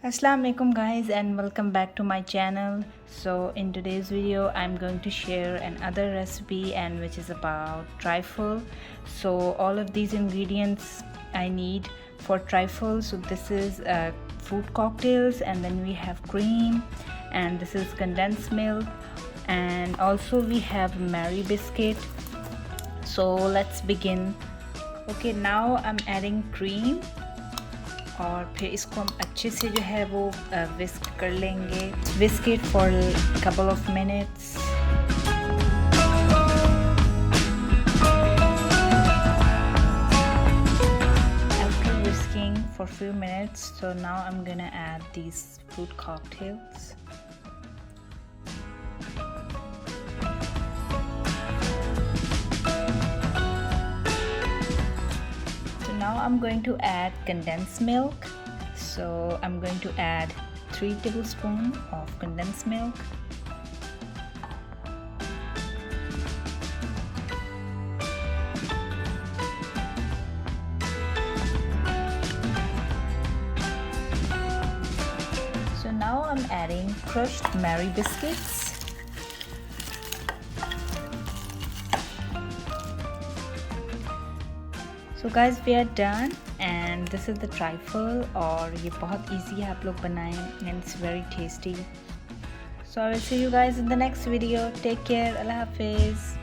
Assalamu alaikum guys, and welcome back to my channel. So in today's video I'm going to share another recipe, and which is about trifle. So all of these ingredients I need for trifle. So this is fruit cocktails, and then we have cream, and this is condensed milk, and also we have Mary biscuit. So let's begin. Okay, now I'm adding cream और फिर इसको हम अच्छे से जो है वो whisk कर लेंगे. Whisk it for couple of minutes. After whisking for few minutes, so now I'm gonna add these fruit cocktails. Now I'm going to add condensed milk. So I'm going to add 3 tablespoons of condensed milk. So now I'm adding crushed Mary biscuits. So guys, we are done, and this is the trifle. और ये बहुत easy है आप लोग बनाएं, and it's very tasty. So I will see you guys in the next video. Take care. Allah Hafiz.